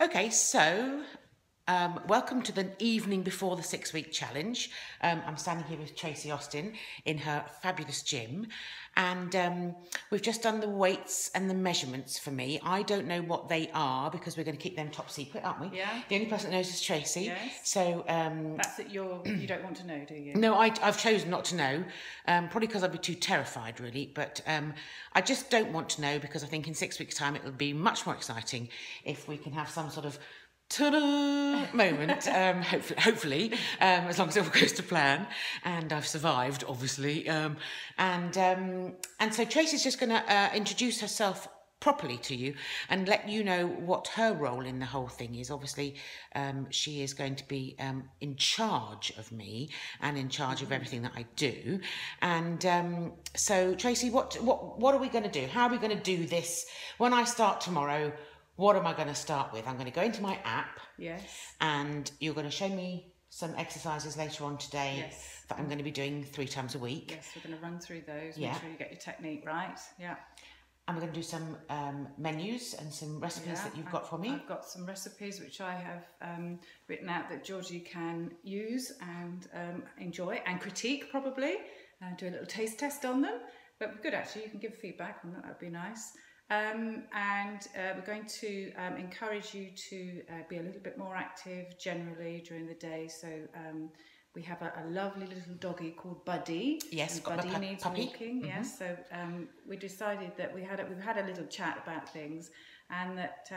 Okay, so welcome to the evening before the 6-week challenge. I'm standing here with Tracy Austin in her fabulous gym, and we've just done the weights and the measurements for me. I don't know what they are because we're going to keep them top secret, aren't we? Yeah. The only person that knows is Tracy. Yes. So that's it. You don't want to know, do you? No, I've chosen not to know, probably because I'd be too terrified, really. But I just don't want to know because I think in 6 weeks' time it'll be much more exciting if we can have some sort of ta-da moment, hopefully, as long as it all goes to plan, and I've survived, obviously. And so Tracy's just going to introduce herself properly to you and let you know what her role in the whole thing is. Obviously, she is going to be in charge of me and in charge of everything that I do. And so, Tracy, what are we going to do? How are we going to do this? When I start tomorrow, what am I going to start with? I'm going to go into my app. Yes. And you're going to show me some exercises later on today. Yes. That I'm going to be doing 3 times a week. Yes, we're going to run through those. Yeah. Make sure you get your technique right. Yeah. And we're going to do some menus and some recipes that you've got for me. I've got some recipes which I have written out that Georgie can use and enjoy and critique probably. Do a little taste test on them. But good actually, you can give feedback on that, that'd be nice. We're going to encourage you to be a little bit more active generally during the day. So we have a lovely little doggy called Buddy. Yes, Buddy needs puppy. walking. Mm-hmm. Yes, so we decided that we've had a little chat about things, and that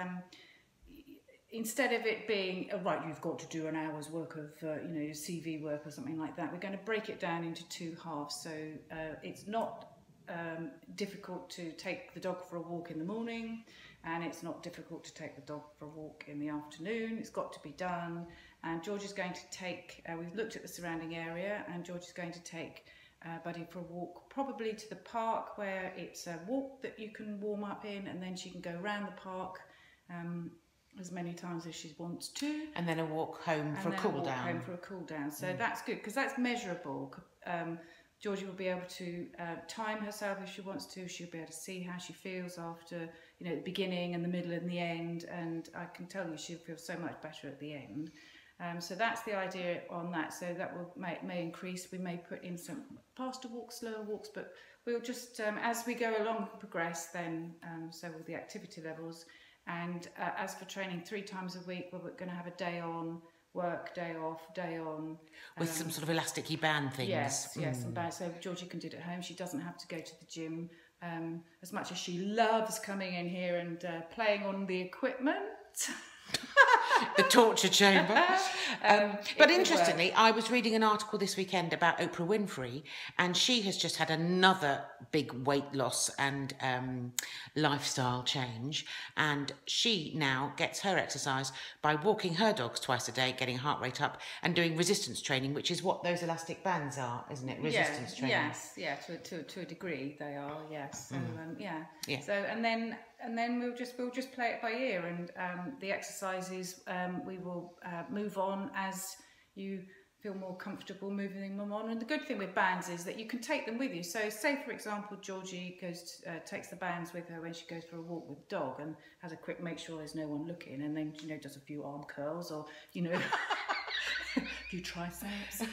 instead of it being right, you've got to do an hour's work of CV work or something like that, we're going to break it down into 2 halves. So it's not difficult to take the dog for a walk in the morning, and it's not difficult to take the dog for a walk in the afternoon. It's got to be done. And George is going to take, we've looked at the surrounding area, and George is going to take Buddy for a walk, probably to the park, where it's a walk that you can warm up in, and then she can go around the park as many times as she wants to. And then a walk home for a cool down. So that's good, because that's measurable. Georgie will be able to time herself if she wants to. She'll be able to see how she feels after, the beginning and the middle and the end. And I can tell you she'll feel so much better at the end. So that's the idea on that. So that will may increase. We may put in some faster walks, slower walks, but we'll just, as we go along and progress, then so will the activity levels. And as for training 3 times a week, we're going to have a day on, work, day off, day on. With some sort of elasticy band things. Yes, and bands. So Georgie can do it at home. She doesn't have to go to the gym. As much as she loves coming in here and playing on the equipment. The torture chamber. But interestingly, I was reading an article this weekend about Oprah Winfrey, and she has just had another big weight loss and lifestyle change, and she now gets her exercise by walking her dogs twice a day, getting heart rate up, and doing resistance training, which is what those elastic bands are, isn't it? Resistance training. Yes, yeah, to a degree they are. Yes, so, yeah. So and then we'll just play it by ear, and the exercises we will move on as you feel more comfortable moving them on. And the good thing with bands is that you can take them with you. So say for example Georgie takes the bands with her when she goes for a walk with the dog, and has a quick make sure there's no one looking, and then does a few arm curls, or a few triceps.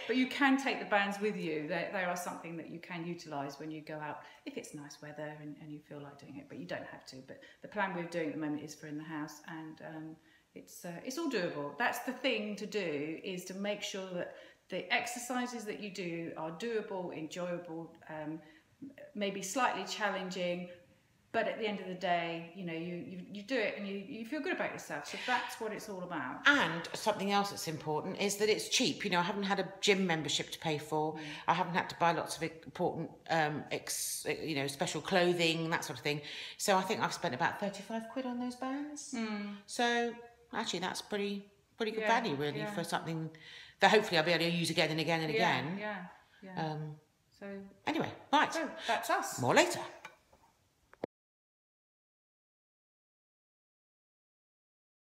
But you can take the bands with you. They are something that you can utilise when you go out, if it's nice weather and you feel like doing it, but you don't have to. But the plan we're doing at the moment is for in the house, and it's all doable. That's the thing to do, is to make sure that the exercises that you do are doable, enjoyable, maybe slightly challenging, but at the end of the day, you do it and you feel good about yourself. So that's what it's all about. And something else that's important is that it's cheap. I haven't had a gym membership to pay for. I haven't had to buy lots of important, special clothing, that sort of thing. So I think I've spent about 35 quid on those bands. So actually, that's pretty good value, really, for something that hopefully I'll be able to use again and again and again. Yeah. So anyway, right. So that's us. More later.